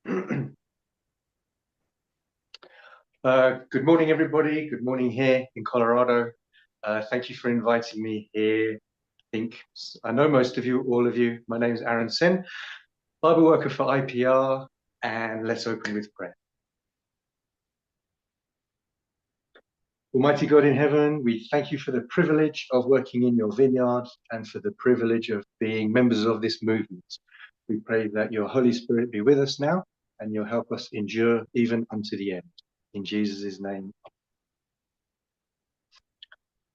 Good morning, everybody. Good morning here in Colorado. Thank you for inviting me here. I know most of you, all of you. My name is Aaron Sen, Bible worker for IPR, and let's open with prayer. Almighty God in heaven, we thank you for the privilege of working in your vineyard and for the privilege of being members of this movement. We pray that your Holy Spirit be with us now and you'll help us endure even unto the end. In Jesus' name.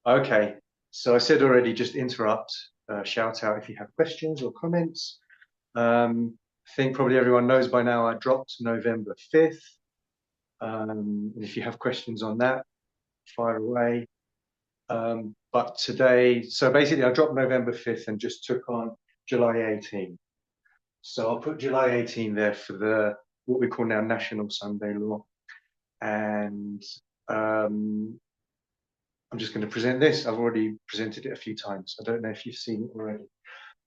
Okay, so I said already, just interrupt, shout out if you have questions or comments. I think probably everyone knows by now I dropped November 5th. If you have questions on that, fire away. But today, so basically I dropped November 5th and just took on July 18. So I'll put July 18 there for the what we call now National Sunday Law. And I'm just going to present this. I've already presented it a few times. I don't know if you've seen it already.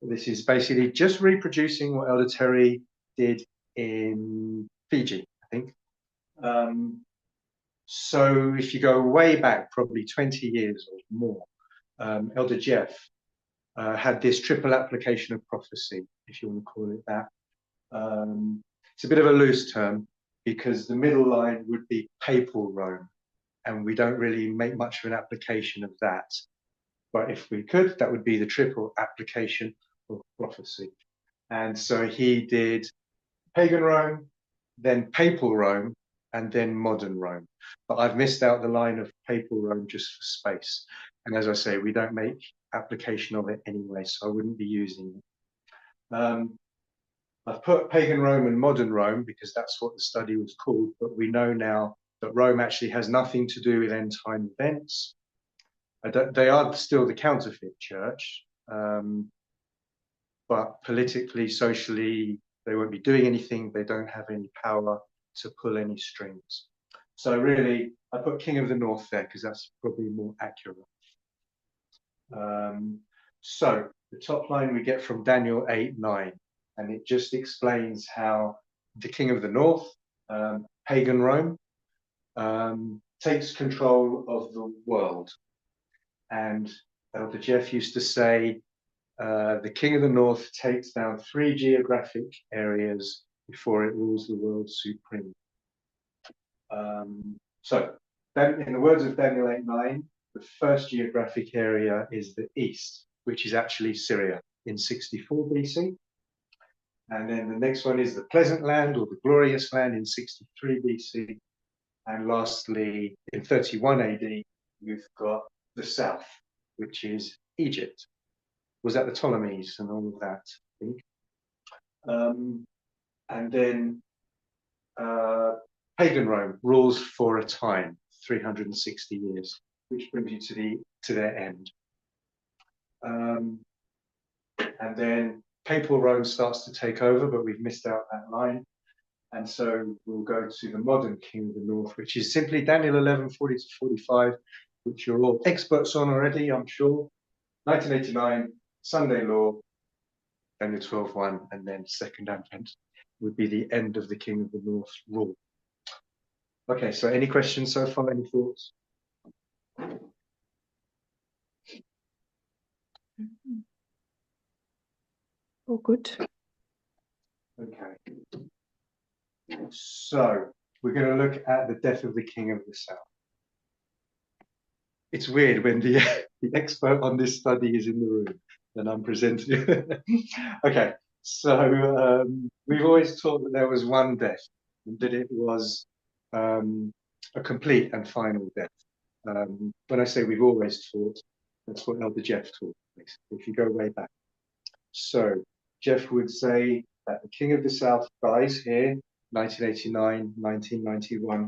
This is basically just reproducing what Elder Terry did in Fiji, I think. So if you go way back, probably 20 years or more, Elder Jeff had this triple application of prophecy, if you want to call it that. It's a bit of a loose term because the middle line would be papal Rome, and we don't really make much of an application of that. But if we could, that would be the triple application of prophecy. And so he did pagan Rome, then papal Rome, and then modern Rome. But I've missed out the line of papal Rome just for space. And as I say, we don't make application of it anyway, so I wouldn't be using it. I've put pagan Rome and modern Rome because that's what the study was called, but we know now that Rome actually has nothing to do with end time events. They are still the counterfeit church, but politically, socially, they won't be doing anything. They don't have any power to pull any strings. So really, I put King of the North there because that's probably more accurate. So the top line we get from Daniel 8:9, and it just explains how the King of the North, pagan Rome, takes control of the world. And Elder Jeff used to say, the King of the North takes down 3 geographic areas before it rules the world supreme. So then, in the words of Daniel 8:9, the first geographic area is the east, which is actually Syria in 64 BC. And then the next one is the pleasant land or the glorious land in 63 BC. And lastly, in 31 AD, you've got the south, which is Egypt. Was that the Ptolemies and all of that, I think. And then pagan Rome rules for a time, 360 years, which brings you to their end. And then papal Rome starts to take over, but we've missed out that line. And so we'll go to the modern King of the North, which is simply Daniel 11:40-45, which you're all experts on already, I'm sure. 1989, Sunday Law, Daniel 12:1, and then Second Advent would be the end of the King of the North rule. Okay, so any questions so far? Any thoughts? Oh, good. Okay. So we're going to look at the death of the King of the South. It's weird when the expert on this study is in the room and I'm presenting. Okay, so we've always taught that there was one death, and that it was a complete and final death. When I say we've always taught, that's what Elder Jeff taught, if you go way back. So Jeff would say that the King of the South dies here, 1989, 1991,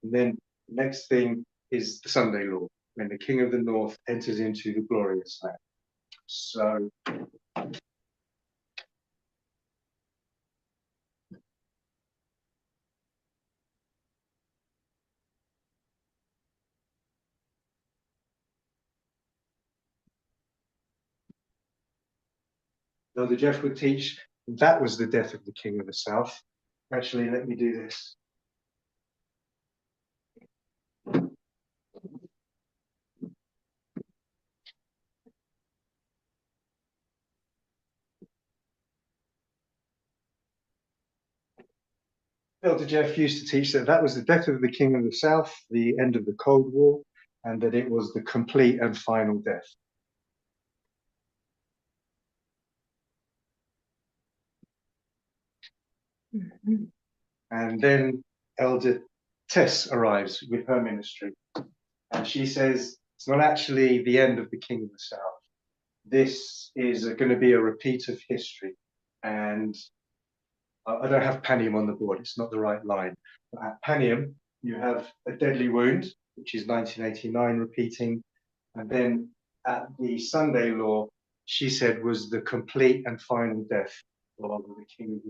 and then the next thing is the Sunday Law, when the King of the North enters into the glorious land. So Elder Jeff would teach that was the death of the King of the South, Actually, let me do this. Elder Jeff used to teach that that was the death of the King of the South, the end of the Cold War, and that it was the complete and final death. Mm-hmm. And then Elder Tess arrives with her ministry, and she says it's not actually the end of the King of the South. This is going to be a repeat of history, and I don't have Panium on the board, it's not the right line. But at Panium, you have a deadly wound, which is 1989 repeating. And then at the Sunday law, she said was the complete and final death of the King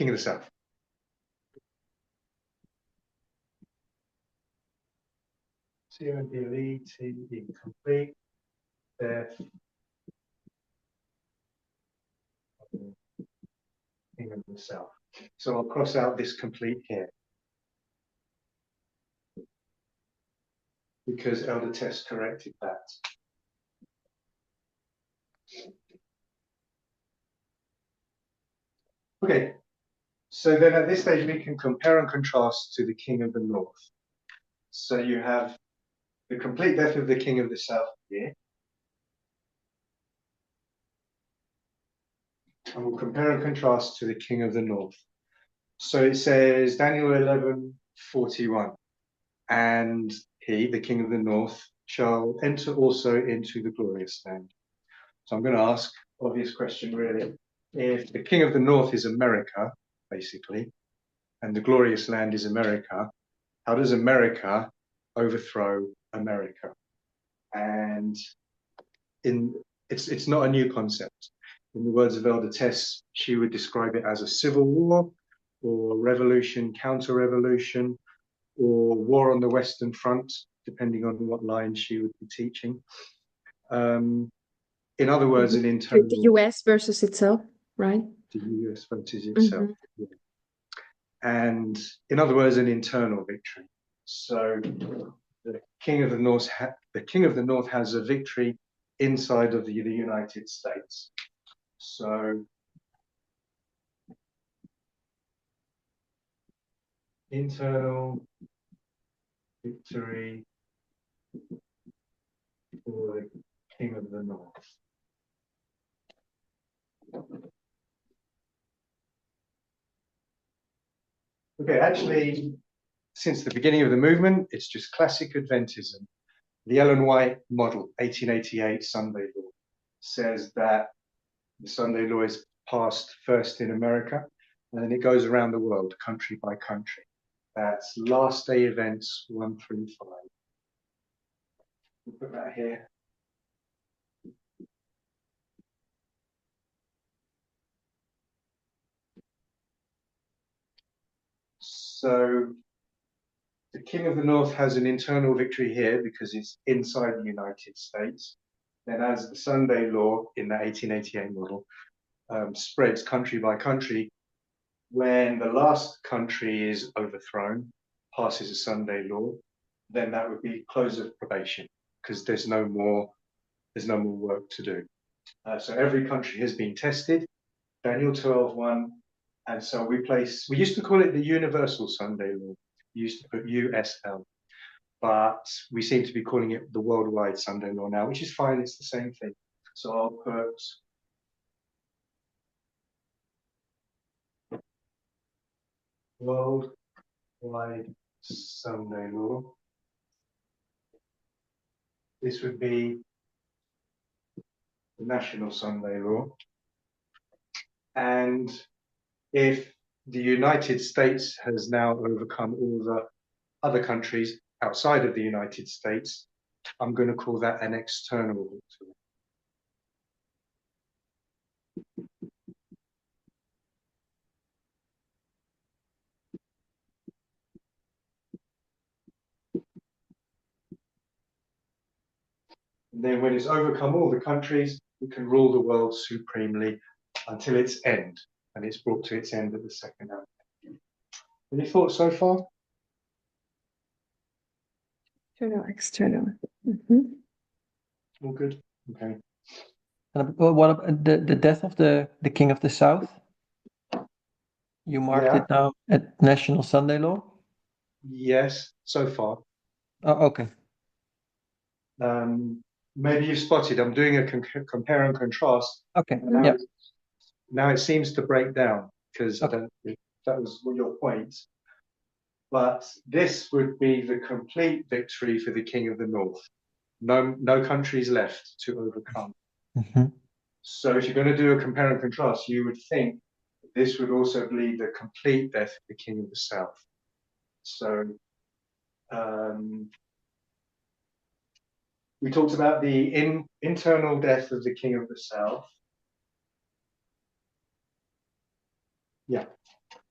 of the South. C-O-M-P-L-E-T-E, complete death of the King of the South. So I'll cross out this complete here, because Elder Tess corrected that. Okay, so then at this stage we can compare and contrast to the King of the North. So you have the complete death of the King of the South here. And we'll compare and contrast to the King of the North. So it says Daniel 11:41, and he, the King of the North, shall enter also into the glorious land. So I'm going to ask, obvious question really, if the King of the North is America, basically, and the glorious land is America, how does America overthrow America? And it's not a new concept. In the words of Elder Tess, she would describe it as a civil war, or revolution, counter-revolution, or war on the Western Front, depending on what line she would be teaching. In other words, an internal... The US versus itself, right? The US versus itself. Yeah. And in other words, an internal victory. So the King of the North has a victory inside of the United States. So internal victory for the King of the North. Okay, actually, since the beginning of the movement, it's just classic Adventism. The Ellen White model, 1888 Sunday law, says that the Sunday law is passed first in America, and then it goes around the world, country by country. That's last day events 1 through 5. We'll put that here. So the King of the North has an internal victory here because it's inside the United States. Then as the Sunday law in the 1888 model spreads country by country, when the last country is overthrown, passes a Sunday law, then that would be close of probation because there's no more work to do. So every country has been tested, Daniel 12:1, and so we used to call it the Universal Sunday Law. We used to put USL, but we seem to be calling it the Worldwide Sunday Law now, which is fine, it's the same thing. So I'll put Worldwide Sunday Law. This would be the National Sunday Law. And if the United States has now overcome all the other countries outside of the United States, I'm going to call that an external victory. And then when it's overcome all the countries, it can rule the world supremely until its end. and it's brought to its end at the second Advent. Any thoughts so far? Internal, external. Mhm. All good? Okay. And what about the death of the King of the South? You marked Yeah. it now at National Sunday Law? Yes, so far. Oh, okay. Maybe you've spotted I'm doing a compare and contrast. Okay. Now, Yeah. now it seems to break down because I Okay. don't know if that was your point. But this would be the complete victory for the King of the North. No countries left to overcome. Mhm. So if you're going to do a compare and contrast, you would think this would also be the complete death of the King of the South. So we talked about the internal death of the King of the South. Yeah.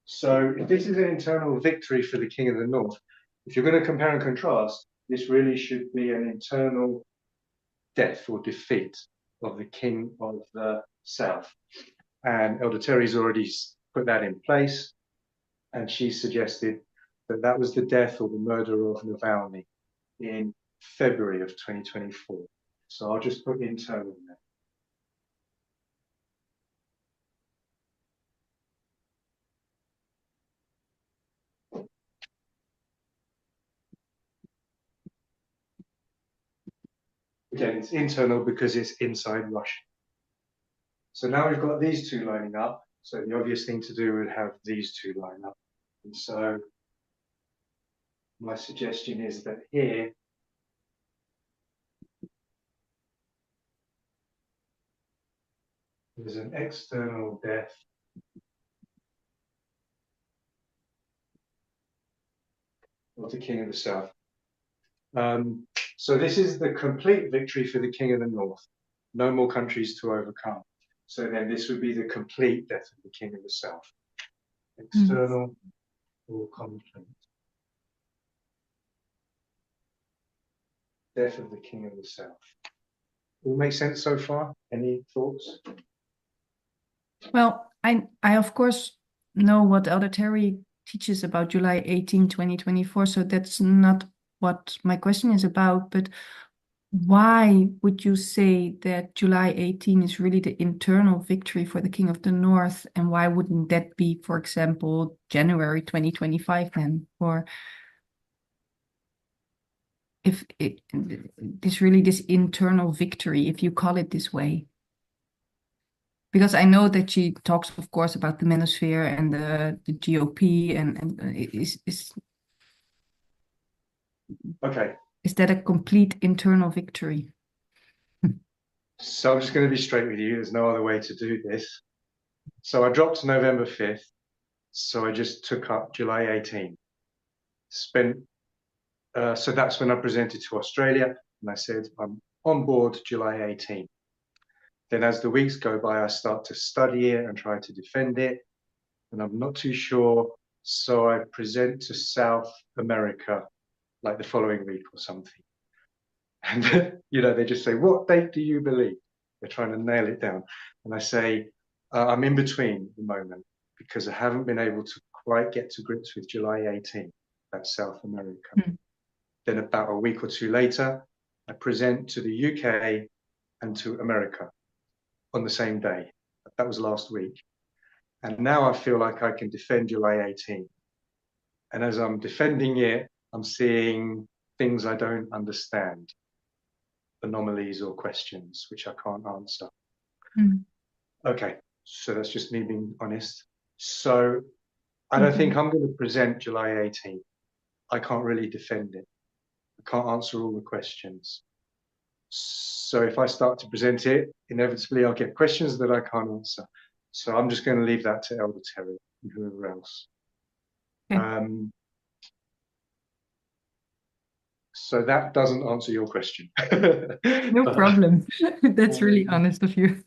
So if this is an internal victory for the King of the North, if you're going to compare and contrast, this really should be an internal death or defeat of the King of the South. And Elder Terry's already put that in place, and she suggested that that was the death or the murder of Navalny in February of 2024. So I'll just put internal there. Again, it's internal because it's inside Russia. So now we've got these two lining up. So the obvious thing to do would have these two line up. And so my suggestion is that here, there's an external death of the King of the South. So this is the complete victory for the King of the North. No more countries to overcome. So then this would be the complete death of the King of the South. External or conflict. Death of the King of the South. All make sense so far? Any thoughts? Well, I of course know what Elder Terry teaches about July 18, 2024, so that's not what my question is about, but why would you say that July 18 is really the internal victory for the King of the North, and why wouldn't that be, for example, January 2025 then? Or if it is really this internal victory, if you call it this way? Because I know that she talks, of course, about the manosphere and the GOP, and Okay. is that a complete internal victory? So I'm just going to be straight with you. There's no other way to do this. So I dropped November 5th. So I just took up July 18. So that's when I presented to Australia, and I said, I'm on board July 18. Then as the weeks go by, I start to study it and try to defend it. And I'm not too sure. So I present to South America like the following week or something. And, they just say, what date do you believe? They're trying to nail it down. And I say, I'm in between at the moment because I haven't been able to quite get to grips with July 18. That's South America. Then about a week or two later, I present to the UK and to America on the same day. That was last week. And now I feel like I can defend July 18. And as I'm defending it, I'm seeing things I don't understand, anomalies or questions which I can't answer. Okay, so that's just me being honest. So I don't think I'm going to present July 18. I can't really defend it. I can't answer all the questions. So if I start to present it, inevitably I'll get questions that I can't answer. So I'm just going to leave that to Elder Terry and whoever else. Okay. So that doesn't answer your question. No problem. That's really honest of you.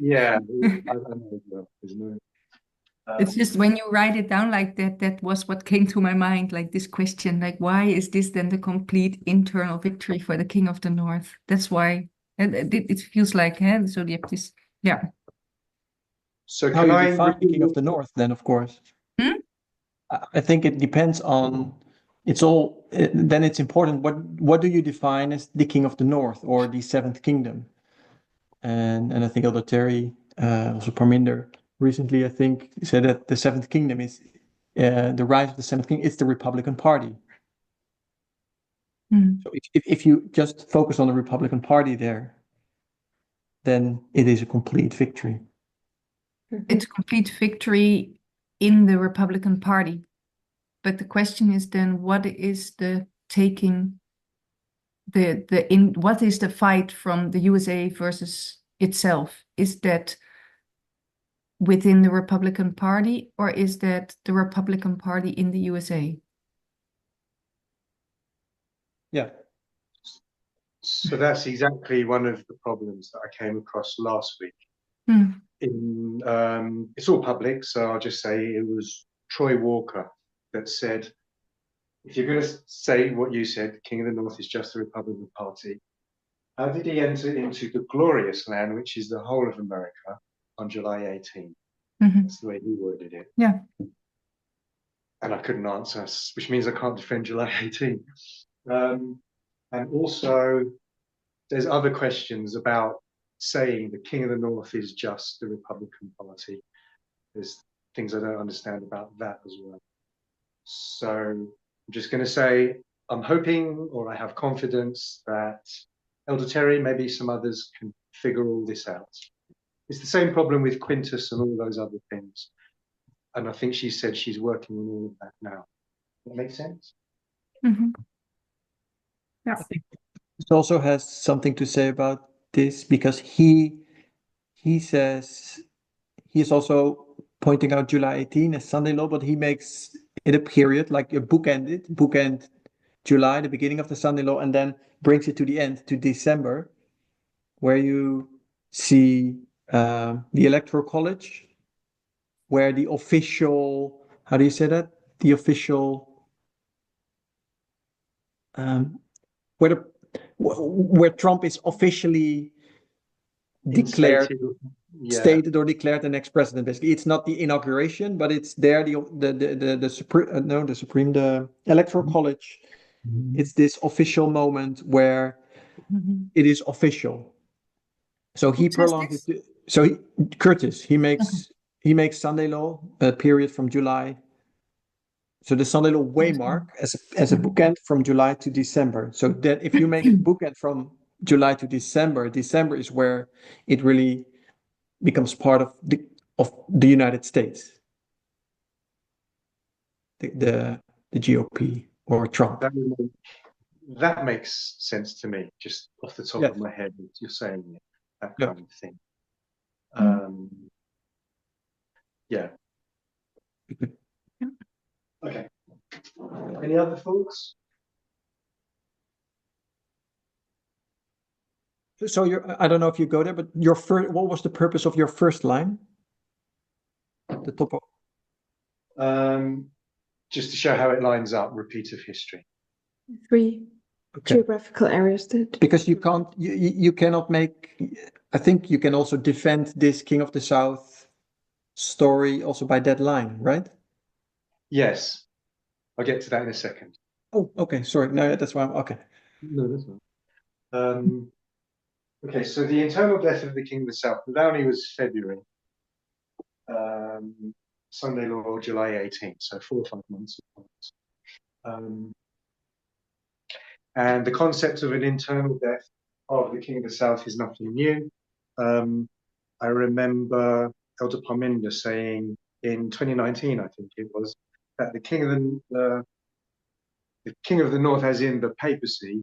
Yeah, I know. There's no. It's just when you write it down like that, that was what came to my mind, like this question, like why is this then the complete internal victory for the King of the North? That's why, and it feels like, so you have this, yeah. So How can you I define the King of repeat? the North, then, of course. Hmm? I think it depends on. It's all. Then it's important. What do you define as the King of the North or the Seventh Kingdom? And I think Elder Terry, also Parminder, recently I think said that the Seventh Kingdom is the rise of the Seventh Kingdom. It's the Republican Party. Hmm. So if you just focus on the Republican Party there, then it is a complete victory. It's a complete victory in the Republican Party. But the question is then, what is the taking what is the fight from the USA versus itself? Is that within the Republican Party, or is that the Republican Party in the USA? Yeah. So that's exactly one of the problems that I came across last week. Hmm. It's all public, so I'll just say it was Troy Walker that said, if you're going to say what you said, King of the North is just the Republican Party, how did he enter into the glorious land, which is the whole of America, on July 18? Mhm. That's the way he worded it. Yeah. And I couldn't answer, which means I can't defend July 18. And also, there's other questions about saying the King of the North is just the Republican Party. There's things I don't understand about that as well. So I'm just going to say I'm hoping, or I have confidence, that Elder Terry, maybe some others, can figure all this out. It's the same problem with Quintus and all those other things. And I think she said she's working on all of that now. That makes sense? Mhm. Yeah. I think this also has something to say about this because he says he is also pointing out July 18 as Sunday law, but he makes it a period like a bookend July, the beginning of the Sunday law, and then brings it to the end to December, where you see the Electoral College, where the official, how do you say that? The official, where the where Trump is officially declared, Instated, yeah. stated or declared the next president. Basically, it's not the inauguration, but it's there the supreme no the supreme the Electoral College. It's this official moment where Mhm. it is official. So he Who says prolonged this? it. So Curtis he Okay. makes Sunday law a period from July. So the Sunday law waymark as a bookend from July to December. So that if you make a bookend from July to December, December is where it really becomes part of the United States, the GOP or Trump. That makes sense to me, just off the top Yes. of my head. You're saying it, that Yeah. kind of thing. Mm. Yeah. Yeah. Okay. Any other thoughts? So I don't know if you go there, but your first, what was the purpose of your first line? The top of, Just to show how it lines up, repeat of history. 3 okay. geographical areas that. Because you cannot make, I think you can also defend this King of the South story also by that line, right? Yes, I'll get to that in a second. Oh, okay, sorry. No, that's why okay. No, that's not. Okay, so the internal death of the King of the South, the Downey was February. Sunday law, July 18th, so 4 or 5 months. And the concept of an internal death of the King of the South is nothing new. I remember Elder Parminder saying in 2019, I think it was, that the King of the North, as in the papacy,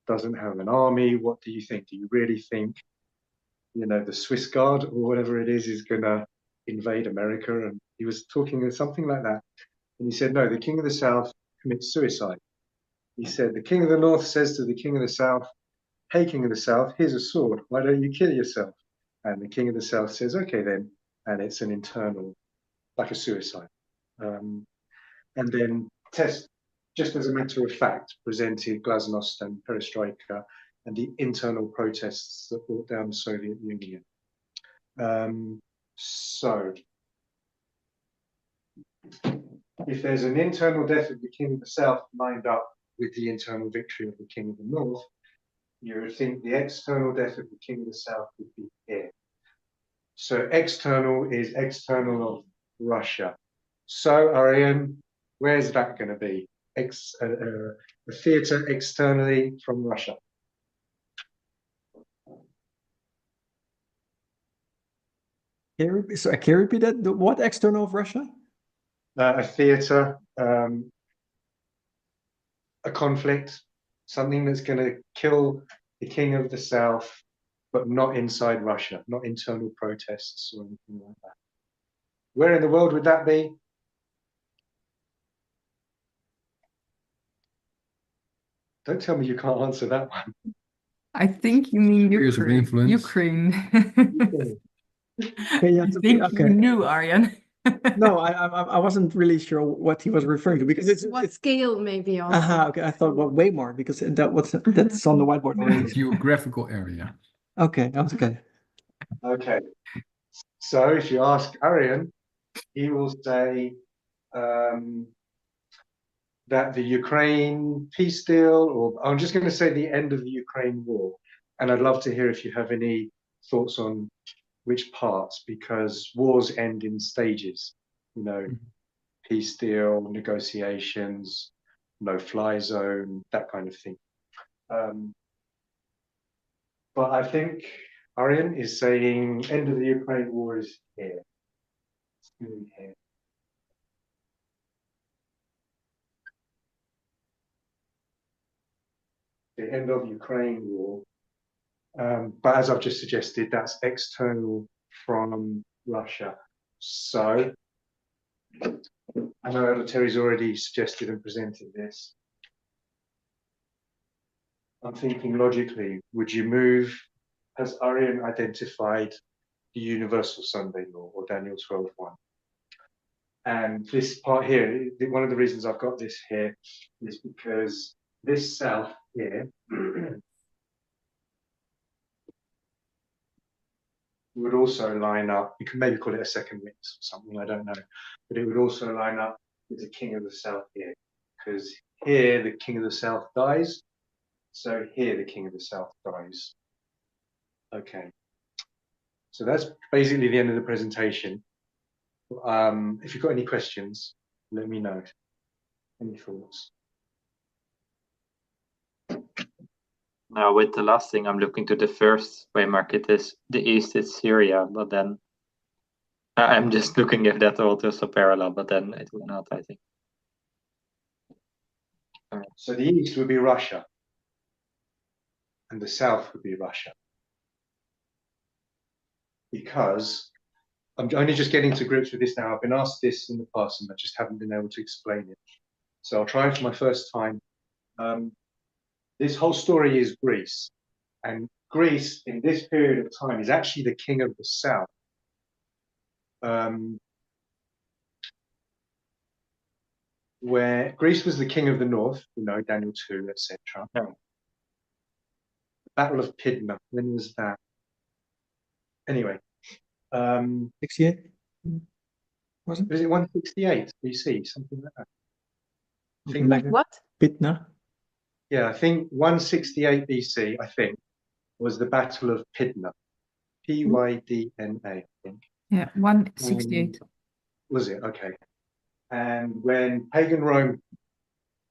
doesn't have an army. What do you think? Do you really think, the Swiss Guard or whatever it is going to invade America? And he was talking something like that. And he said, no, the King of the South commits suicide. He said, the King of the North says to the King of the South, hey, King of the South, here's a sword. Why don't you kill yourself? And the King of the South says, okay, then. And it's an internal, like a suicide. And then Test, just as a matter of fact, presented glasnost and perestroika and the internal protests that brought down the Soviet Union. So, if there's an internal death of the king of the south lined up with the internal victory of the king of the north, you would think the external death of the king of the south would be here. So external is external of Russia. So Arian, where's that going to be? A theatre externally from Russia. Can you repeat that? What external of Russia? A theatre, a conflict, something that's going to kill the king of the south, but not inside Russia, not internal protests or anything like that. Where in the world would that be? Don't tell me you can't answer that one. I think you mean Spheres of influence. Ukraine. Okay, yeah, I think okay. you knew, Arjan. No, I wasn't really sure what he was referring to because it's What scale maybe also? okay. I thought, well, way more because that's on the whiteboard already. Geographical area. Okay, that's okay. Okay. So if you ask Arian, he will say that the Ukraine peace deal, or I'm just going to say the end of the Ukraine war. And I'd love to hear if you have any thoughts on which parts, because wars end in stages, you know, peace deal, negotiations, no-fly zone, that kind of thing. But I think Arian is saying end of the Ukraine war is here. It's really here. The end of Ukraine war. But as I've just suggested, that's external from Russia. So I know Elder Terry's already suggested and presented this. I'm thinking logically, would you move, has Arian identified the universal Sunday law or Daniel 12:1? And this part here, one of the reasons I've got this here is because this south here would also line up, you can maybe call it a second witness or something, I don't know, but it would also line up with the king of the south here, because here the king of the south dies, so here the king of the south dies. Okay, so that's basically the end of the presentation. If you've got any questions, let me know. Any thoughts? Now, with the last thing, I'm looking to the first waymark. It is the east is Syria, but then I'm just looking if that also is a parallel, but then it would not, I think. So the east would be Russia, and the south would be Russia. Because I'm only just getting to grips with this now. I've been asked this in the past, and I just haven't been able to explain it. So I'll try for my first time. This whole story is Greece, and Greece in this period of time is actually the king of the south. Where Greece was the king of the north, you know, Daniel 2, etc. Yeah. Battle of Pydna, when was that? Anyway, 68? Was it? was it 168 BC, something like that? I think, Like What? Pitna? yeah, I think 168 BC, I think, was the Battle of Pydna. Pydna, I think. Yeah, 168. Was it? Okay. And when pagan Rome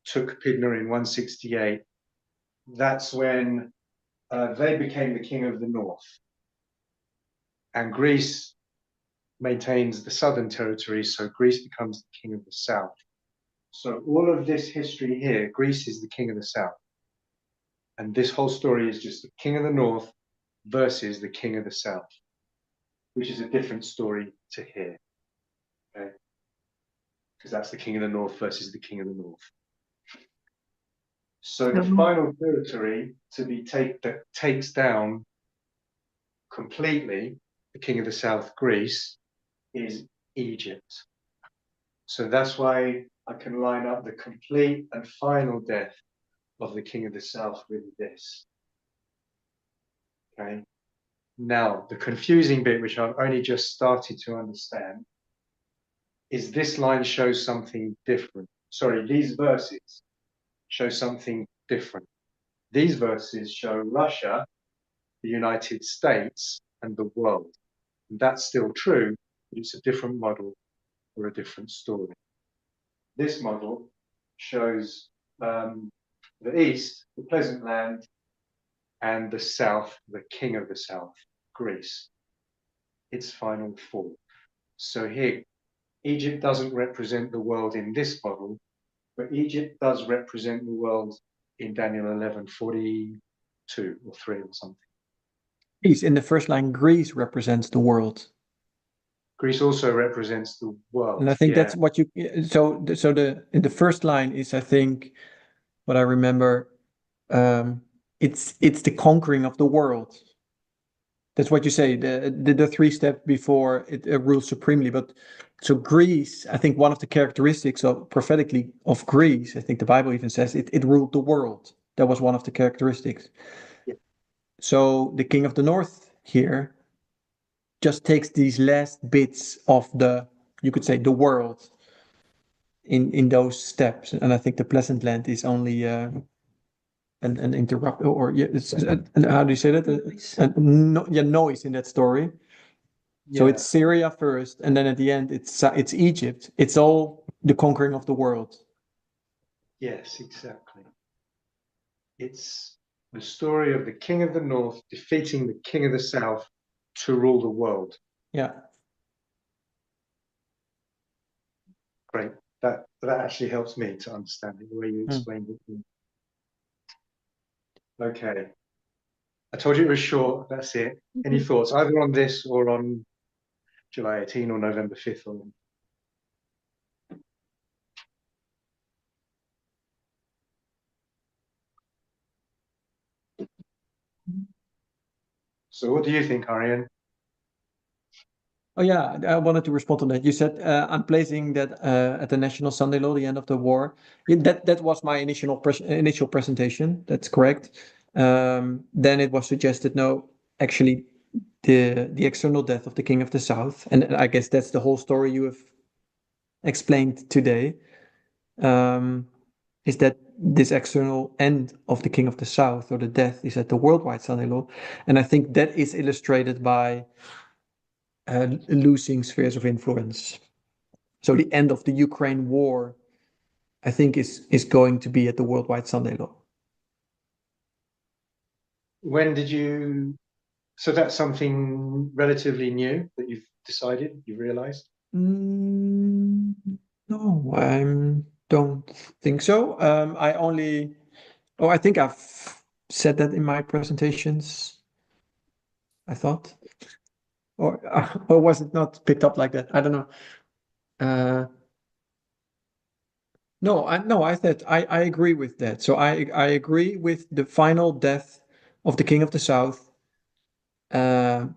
took Pydna in 168, that's when they became the king of the north. And Greece maintains the southern territories, so Greece becomes the king of the south. So all of this history here, Greece is the king of the south. And this whole story is just the king of the north versus the king of the south, which is a different story to here. Okay? Because that's the king of the north versus the king of the north. So the final territory to be that takes down completely the king of the south, Greece, is Egypt. So that's why I can line up the complete and final death of the king of the south with this. Okay. Now, the confusing bit, which I've only just started to understand, is this line shows something different. Sorry, these verses show something different. These verses show Russia, the United States, and the world. And that's still true, but it's a different model or a different story. This model shows the East, the pleasant land, and the South, the king of the South, Greece, its final fall. So here, Egypt doesn't represent the world in this model, but Egypt does represent the world in Daniel 11:42 or 3 or something. Greece, in the first line, Greece represents the world. Greece also represents the world. And I think yeah. that's what you, in the first line is, I think, what I remember, it's the conquering of the world. That's what you say, the 3 steps before it rules supremely. But so Greece, I think one of the characteristics of prophetically of Greece, I think the Bible even says it ruled the world. That was one of the characteristics. Yeah. So the king of the north here just takes these last bits of the, you could say, the world in those steps. And I think the pleasant land is only an interrupt, or yeah, how do you say that? Noise in that story. So Yeah. it's Syria first, and then at the end it's Egypt. It's all the conquering of the world. Yes, exactly. It's the story of the king of the north defeating the king of the south to rule the world. Yeah. Great. That actually helps me to understand it, the way you explained it to me. Okay. I told you it was short. That's it. Any thoughts either on this or on July 18 or November 5th? Or... So what do you think, Ariane? Oh yeah, I wanted to respond to that. You said I'm placing that at the National Sunday Law, the end of the war. That was my initial presentation. That's correct. Then it was suggested, no, actually, the external death of the King of the South, and I guess that's the whole story you have explained today. Is that this external end of the King of the South, or the death, is at the worldwide Sunday Law, and I think that is illustrated by losing spheres of influence. So the end of the Ukraine war, I think, is going to be at the worldwide Sunday Law. When did you... So that's something relatively new that you've decided, you realized? No, I don't think so. I think I've said that in my presentations, I thought. Or was it not picked up like that? I don't know. No, I said I agree with that. So I agree with the final death of the King of the South, or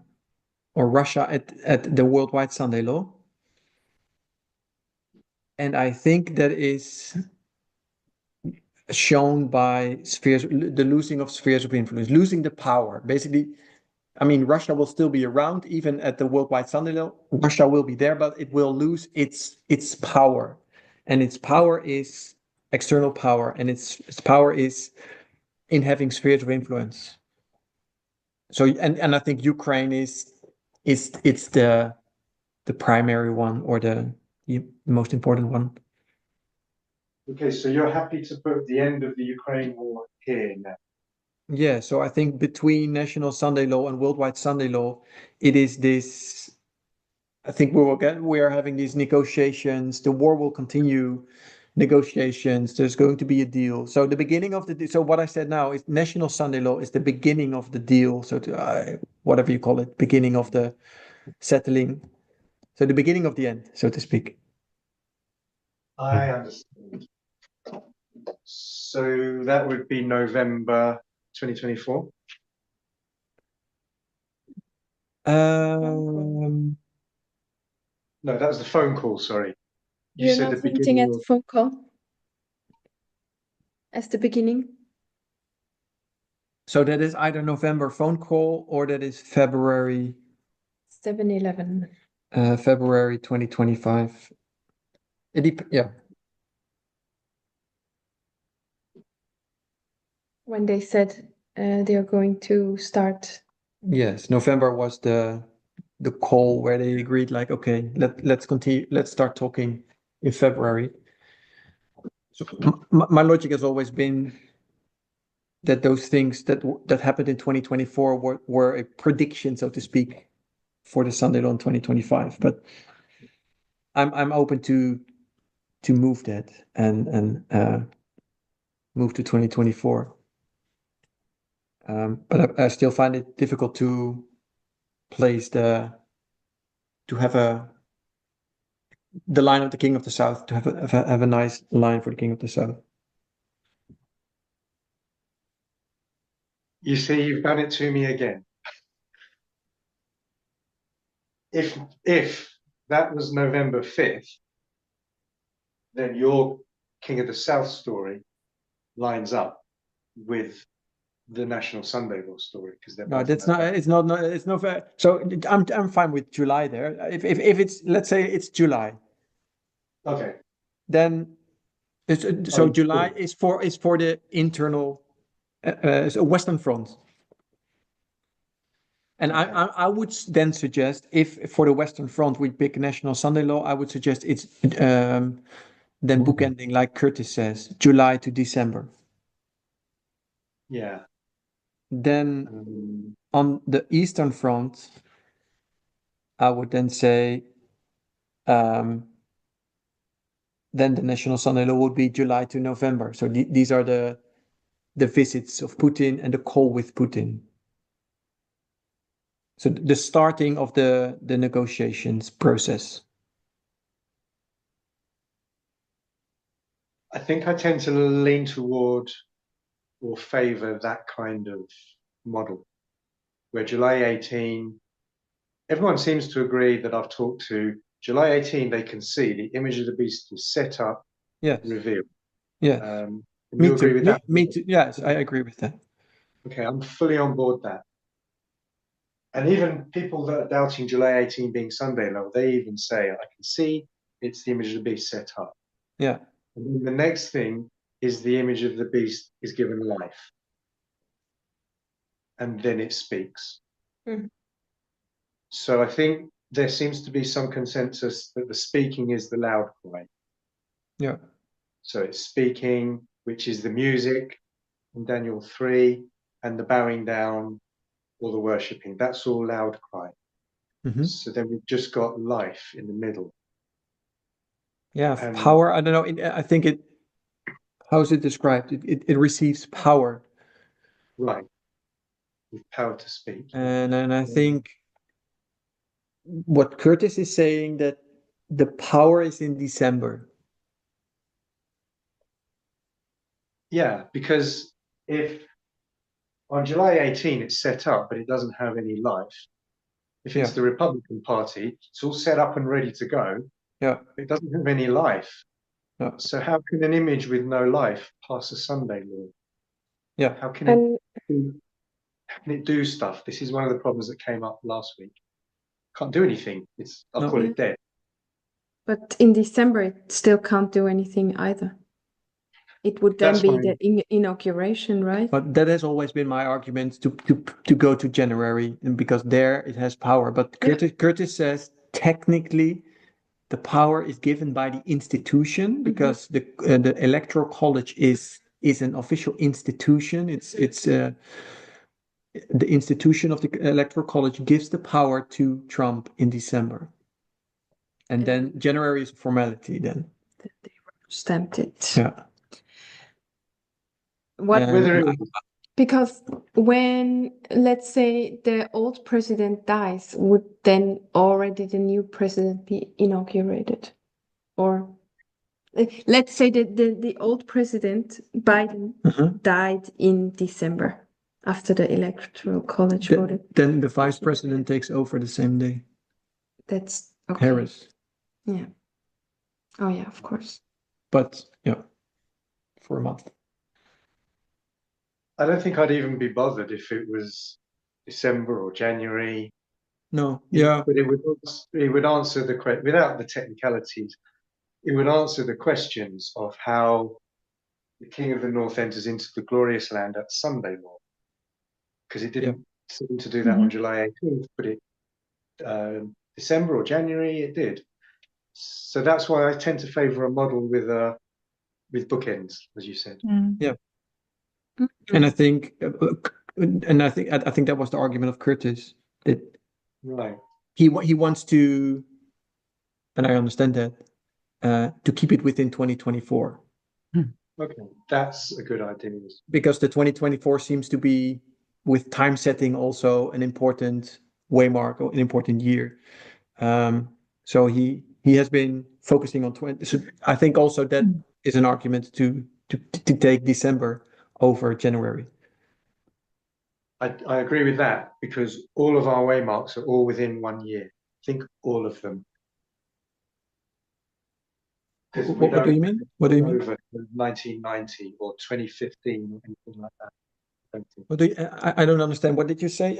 Russia at the worldwide Sunday Law. And I think that is shown by the losing of spheres of influence, losing the power. Basically, I mean, Russia will still be around even at the worldwide Sunday Law. Russia will be there, but it will lose its power, and its power is external power, and its power is in having spheres of influence. So, and I think Ukraine is the primary one, or the most important one. Okay, so you're happy to put the end of the Ukraine war here now? Yeah, so I think between National Sunday Law and Worldwide Sunday Law, it is this. I think we are having these negotiations. The war will continue. Negotiations. There's going to be a deal. So the beginning of so what I said now is National Sunday Law is the beginning of the deal. So whatever you call it, beginning of the settling. So the beginning of the end, so to speak. I understand. So that would be November 2024? No, that was the phone call, sorry. You You're said not the hinting at beginning the of... phone call as the beginning. So that is either November phone call or that is February 7/11. February 2025. Yeah. When they said they are going to start. Yes, November was the call where they agreed, like, okay, let's continue, let's start talking in February. So my logic has always been that those things that happened in 2024 were a prediction, so to speak, for the Sunday Law in 2025. But I'm open to move that and move to 2024. But I still find it difficult to place to have the line of the King of the South, to have a nice line for the King of the South. You see, you've done it to me again. If that was November 5th, then your King of the South story lines up with the National Sunday Law story, because they're No, both that's not. November. It's not. It's not fair. So I'm fine with July there. If it's, let's say it's July, Okay. then so Oh, July cool. is for the internal so Western Front. And Okay. I would then suggest, if for the Western Front we pick National Sunday Law, I would suggest it's then bookending, like Curtis says, July to December. Yeah. Then on the Eastern Front, I would then say then the National Sunday Law would be July to November. So these are the visits of Putin and the call with Putin. So the starting of the negotiations process. I think I tend to lean toward or favor that kind of model, where July 18, everyone seems to agree that I've talked to, July 18, they can see the image of the beast is set up, Yes. revealed. Yeah. Can Me you agree too. with that? Me too. Yes, I agree with that. Okay, I'm fully on board that. And even people that are doubting July 18 being Sunday Law, they even say, I can see it's the image of the beast set up. Yeah. And then the next thing is the image of the beast is given life. And then it speaks. Mm. So I think there seems to be some consensus that the speaking is the loud cry. Yeah. So it's speaking, which is the music in Daniel 3, and the bowing down or the worshipping. That's all loud cry. Mm-hmm. So then we've just got life in the middle. Yeah. And Power. I don't know. I think it. How is it described? It receives power. right, with power to speak. And I think what Curtis is saying, that the power is in December. Yeah, because if on July 18 it's set up, but it doesn't have any life, if it's Yeah. the Republican Party, it's all set up and ready to go, Yeah. but it doesn't have any life. Yeah. So how can an image with no life pass a Sunday law? Yeah. How can And it do stuff? This is one of the problems that came up last week. Can't do anything. I'll No. call it dead. but in December it still can't do anything either. It would then That's be fine. the inauguration, right? But that has always been my argument to go to January, and because there it has power. But Yeah. Curtis says technically the power is given by the institution, because the electoral college is an official institution. It's the institution of the electoral college gives the power to Trump in December, and then January is a formality. Then They stamped it. yeah. What? Whether it Because when, let's say, the old president dies, would then already the new president be inaugurated? Or let's say that the old president, Biden, died in December after the electoral college voted. Then the vice president takes over the same day. That's okay. Harris. Yeah. Oh, yeah, of course. But yeah, for a month. I don't think I'd even be bothered if it was December or January. No, yeah, But it would answer the question without the technicalities. It would answer the questions of how the King of the North enters into the glorious land at Sunday law, because it yeah. didn't seem to do that on Mhm. July 18th, but it December or January it did. So that's why I tend to favour a model with bookends, as you said. Mm. Yeah. And I think, I think that was the argument of Curtis, that Right. he wants to, and I understand that, to keep it within 2024, Okay, that's a good idea. because the 2024 seems to be, with time setting, also an important waymark or an important year. So he has been focusing on 20. So I think also that is an argument to take December over January. I agree with that, because all of our waymarks are all within 1 year. I think all of them. 'Cause we What do don't you mean? What do you mean? over 1990 or 2015 or anything like that. I don't think. What do you, I don't understand. What did you say?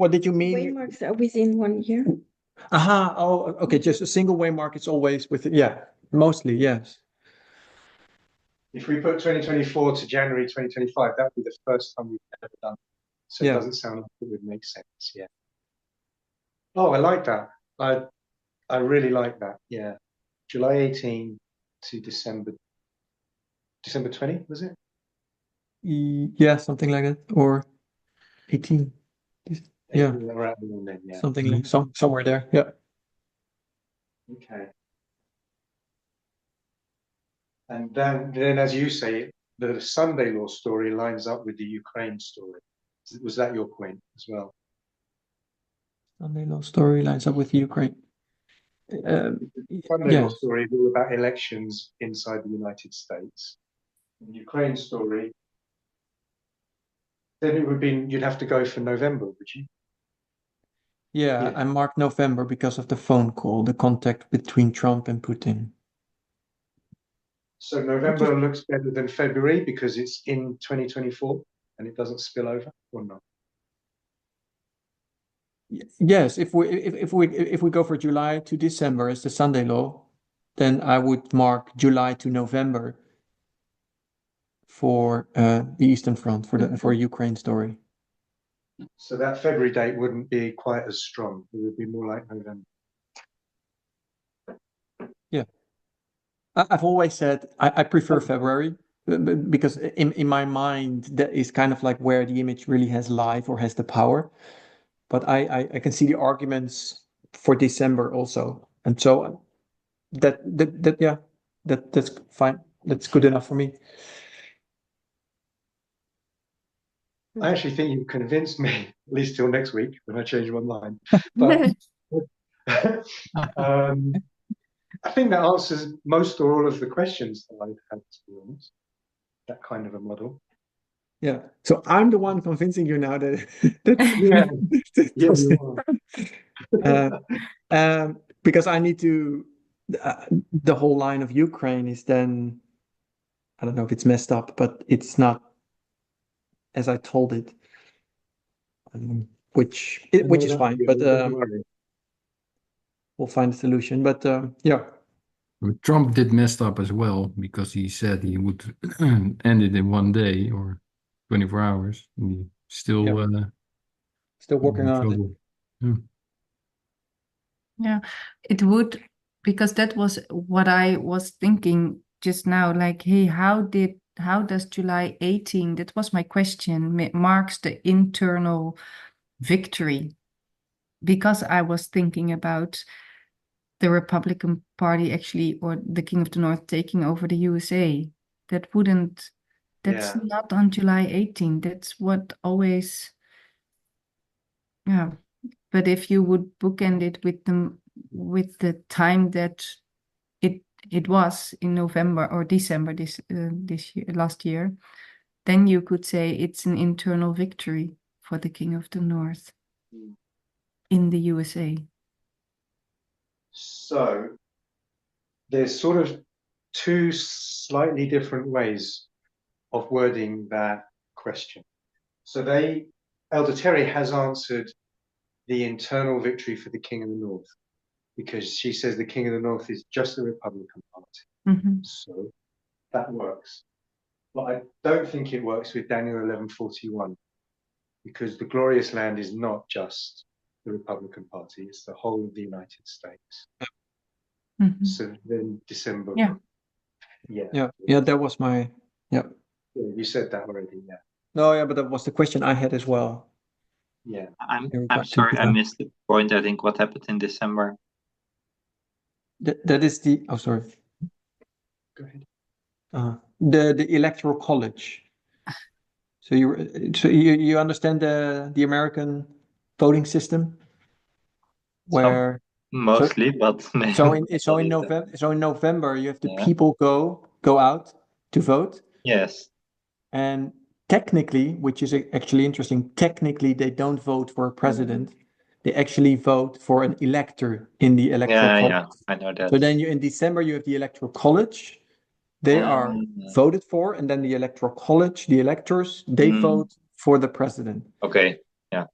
What did you mean? Waymarks are within 1 year. Aha. Oh, okay. Just a single waymark. It's always with, yeah, mostly, yes. If we put 2024 to January 2025, that would be the first time we've ever done it. So Yeah. it doesn't sound like it would make sense. Yeah. Oh, I like that. I really like that. Yeah. July 18 to December 20, was it? Yeah, something like that, or 18. Yeah, Around then, yeah. something like somewhere there. Yeah. Okay. And then, as you say, the Sunday law story lines up with the Ukraine story. Was that your point as well? Sunday law story lines up with Ukraine. Sunday law Yes. story is all about elections inside the United States. The Ukraine story, then it would be, you'd have to go for November, would you? Yeah, Yeah. I marked November because of the phone call, the contact between Trump and Putin. So November looks better than February because it's in 2024 and it doesn't spill over, or not? Yes, if we go for July to December as the Sunday law, then I would mark July to November for the Eastern Front, for Ukraine story. So that February date wouldn't be quite as strong. It would be more like November. Yeah, I've always said I prefer February, because in my mind that is kind of like where the image really has life or has the power. But I can see the arguments for December also, and so that's fine. That's good enough for me. I actually think you've convinced me, at least till next week when I change my mind. But I think that answers most or all of the questions that I've had, to be honest. That kind of a model. Yeah. So I'm the one convincing you now that Yeah, yeah, you are. because I need to. The whole line of Ukraine is then, I don't know if it's messed up, but it's not as I told it, which is fine. But Don't worry. we'll find a solution. But yeah. Trump did messed up as well, because he said he would end it in 1 day or 24 hours. And he still Still working in on it. trouble. Yeah. Yeah, it would, because that was what I was thinking just now. Like, hey, how does July 18, that was my question, marks the internal victory? Because I was thinking about the Republican Party actually, or the King of the North taking over the USA. That's Yeah. not on July 18. That's what always, yeah. But if you would bookend it with the time that it was in November or December this year, last year, then you could say it's an internal victory for the King of the North in the USA. So there's sort of two slightly different ways of wording that question. So Elder Terry has answered the internal victory for the King of the North, because she says the King of the North is just the Republican Party. Mhm. So that works. But I don't think it works with Daniel 11:41, because the glorious land is not just the Republican Party, it's the whole of the United States. Mhm. So then December. Yeah. Yeah, that was my, yeah. Yeah, you said that already, yeah. No, yeah, but that was the question I had as well. Yeah. I'm in regard to sorry, I July. missed the point. I think what happened in December. That is the, oh, sorry. Go ahead. The electoral college. So you understand the American voting system, where Mostly, but so in November. November you have the Yeah. people go out to vote, Yes. and technically, which is actually interesting, technically they don't vote for a president, they actually vote for an elector in the electoral college. Yeah, I know that. So then in December you have the electoral college. They are voted for, and then the electoral college, the electors, they vote for the president. Okay. Yeah.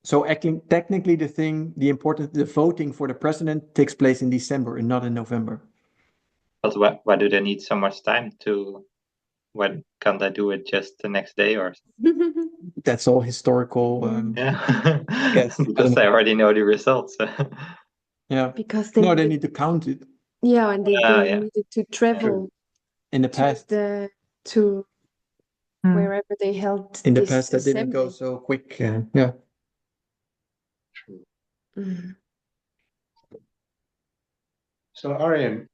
So technically the voting for the president takes place in December and not in November. But why do they need so much time to? Why can't I do it just the next day or? That's all historical. Yeah. Yes, Because I already know the results. yeah. Because No, they needed, need to count it. yeah, and they Yeah. needed to travel In the to past, to Mm. wherever they held in the this past that didn't go assembly. so quick. Yeah. True. Mm. So Arian,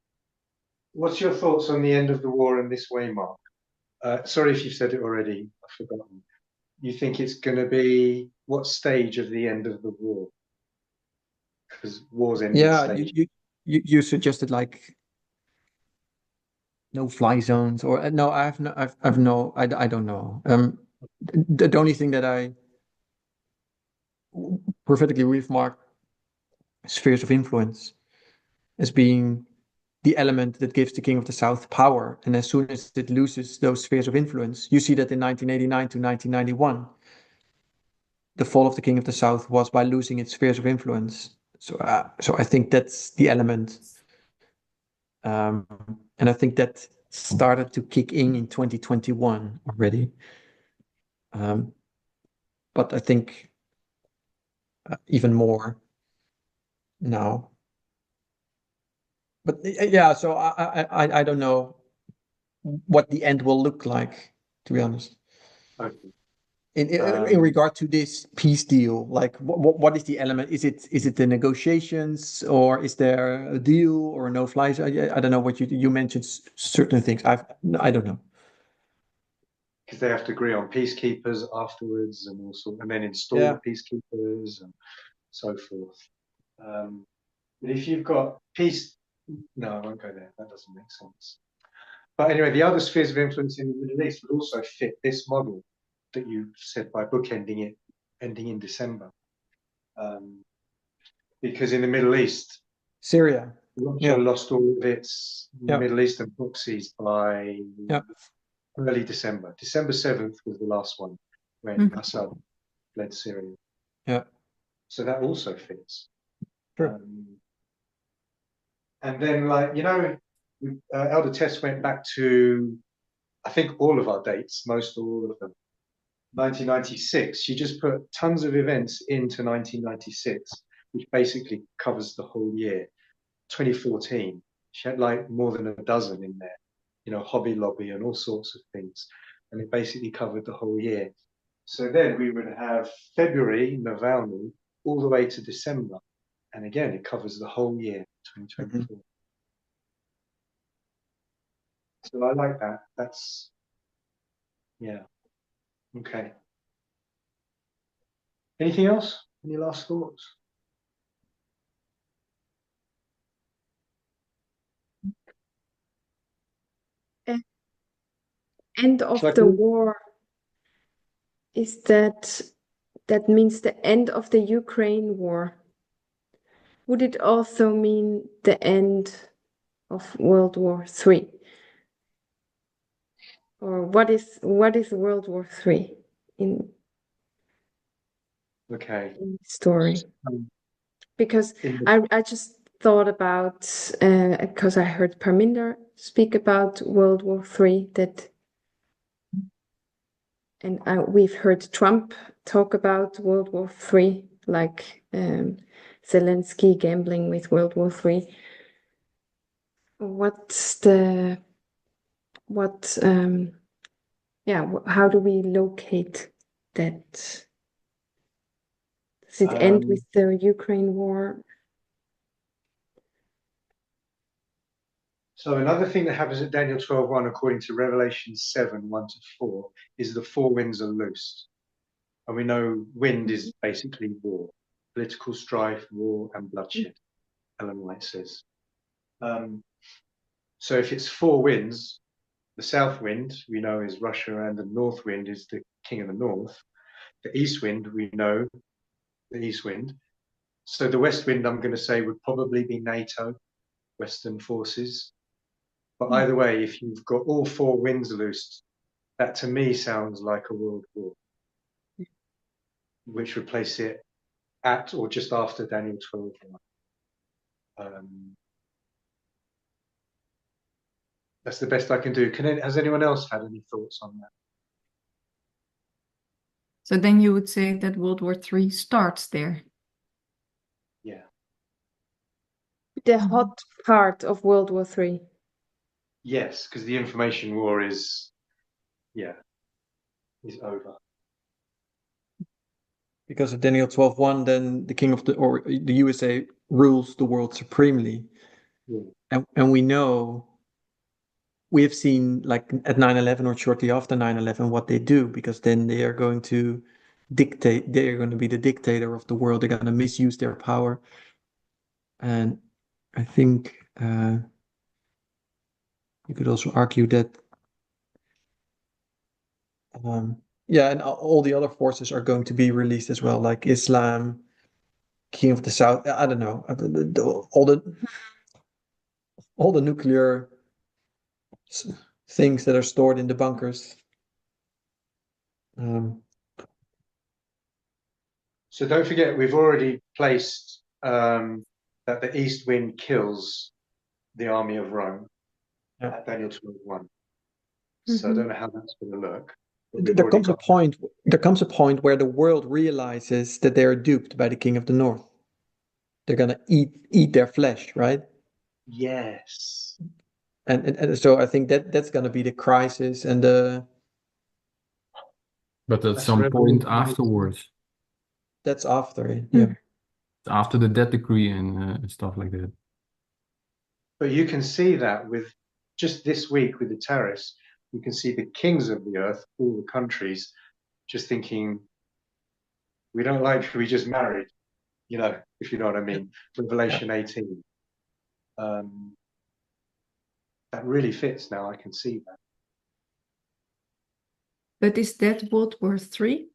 what's your thoughts on the end of the war in this way, Mark? Sorry if you've said it already, I've forgotten. You think it's going to be what stage of the end of the war? Because war's ended Yeah, stage. you suggested like no fly zones, or no, I don't know. The only thing that I prophetically remarked spheres of influence as being the element that gives the King of the South power, and as soon as it loses those spheres of influence, you see that in 1989 to 1991, the fall of the King of the South was by losing its spheres of influence. So I think that's the element. And I think that started to kick in 2021 already. But I think even more now. But yeah, so I don't know what the end will look like, to be honest. Okay. In regard to this peace deal, like what is the element? Is it the negotiations, or is there a deal or no flies? I don't know what you mentioned certain things. I don't know. Because they have to agree on peacekeepers afterwards and also, and then install peacekeepers and so forth. But if you've got peace, no, I won't go there. That doesn't make sense. But anyway, the other spheres of influence in the Middle East would also fit this model that you said by bookending it, ending in December. Because in the Middle East, Syria. Russia lost all of its Middle Eastern proxies by early December. December 7th was the last one when Assad fled Syria. Yeah. So that also fits. Sure. And then, like, you know, Elder Tess went back to, I think, all of our dates, most all of them. 1996. She just put tons of events into 1996, which basically covers the whole year. 2014, she had like more than a dozen in there, you know, Hobby Lobby and all sorts of things. And it basically covered the whole year. So then we would have February, November, all the way to December. And again, it covers the whole year, 2024. So I like that. That's, yeah. Okay. Anything else? Any last thoughts? End of the war, is that means the end of the Ukraine war? Would it also mean the end of World War III? Or what is World War III in Okay. the story? Um, Because in the, I just thought about because I heard Parminder speak about World War III and we've heard Trump talk about World War III, like Zelensky gambling with World War III. What's the what? Yeah, how do we locate that? Does it end with the Ukraine war? so another thing that happens at Daniel 12:1, according to Revelation 7:1-4, is the four winds are loosed. And we know wind is basically war, political strife, war, and bloodshed, Ellen White says. So if it's four winds, the south wind we know is Russia, and the north wind is the king of the north. The east wind, we know the east wind. So the west wind, I'm going to say, would probably be NATO, Western forces. But either way, if you've got all four winds loosed, that to me sounds like a world war, which would place it at or just after Daniel 12:1. That's the best I can do. Has anyone else had any thoughts on that? So then you would say that World War III starts there. Yeah. The hot part of World War III. Yes, because the information war is over. Because of Daniel 12:1, then the king of the USA rules the world supremely. Yeah. And we know, we have seen like at 9/11 or shortly after 9/11 what they do, because then they are going to dictate, they are going to be the dictator of the world. They're going to misuse their power. And I think you could also argue that yeah, and all the other forces are going to be released as well, like Islam, King of the South. I don't know, all the nuclear things that are stored in the bunkers. So don't forget, we've already placed that the east wind kills the army of Rome at Daniel 12:1. So I don't know how that's going to look. There comes a point where the world realizes that they are duped by the king of the north. They're gonna eat their flesh, right? Yes. And so I think that's gonna be the crisis and the. But at That's some point Revelation 18. afterwards, That's after it, yeah. after the death decree and stuff like that. But you can see that with just this week with the tariffs, you can see the kings of the earth, all the countries, just thinking, we don't like who we just married, if you know what I mean. Revelation 18. That really fits now. I can see that. But is that World War III?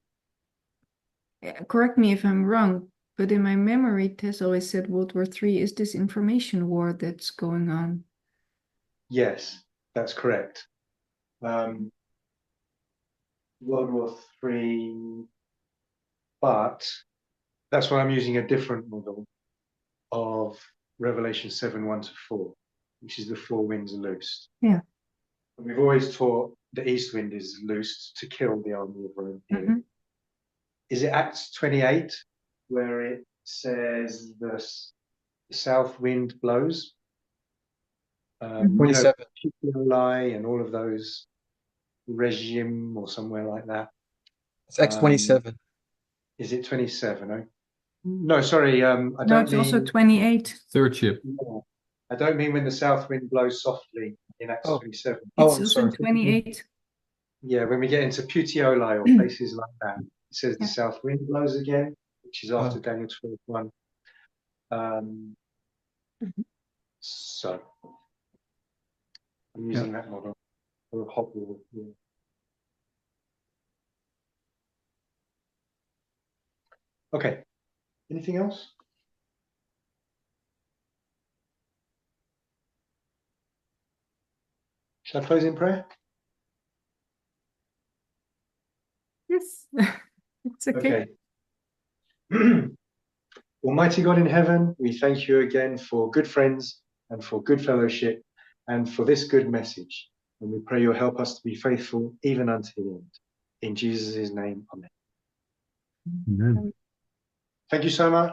Correct me if I'm wrong, but in my memory, Tess always said World War III is this information war that's going on. Yes, that's correct. World War III, but that's why I'm using a different model of Revelation 7:1-4, which is the four winds loosed. Yeah. We've always taught the east wind is loosed to kill the army of Rome here. Is it Acts 28 where it says the south wind blows? 27. Puteoli and all of those, regime or somewhere like that. It's X-27. Is it 27? Oh, no, sorry. I No, don't it's mean also 28. Third ship. no, I don't mean when the south wind blows softly in Acts Oh. 27. It's I'm also sorry. 28. Yeah, when we get into Puteoli or places like that, it says the south wind blows again, which is after Daniel 12:1. So I'm using that model for a hot war. Yeah. Okay. Anything else? Shall I close in prayer? It's okay. Okay. Almighty God in heaven, we thank you again for good friends and for good fellowship and for this good message. And we pray you'll help us to be faithful even unto the end. In Jesus' name, amen. Amen. Thank you so much.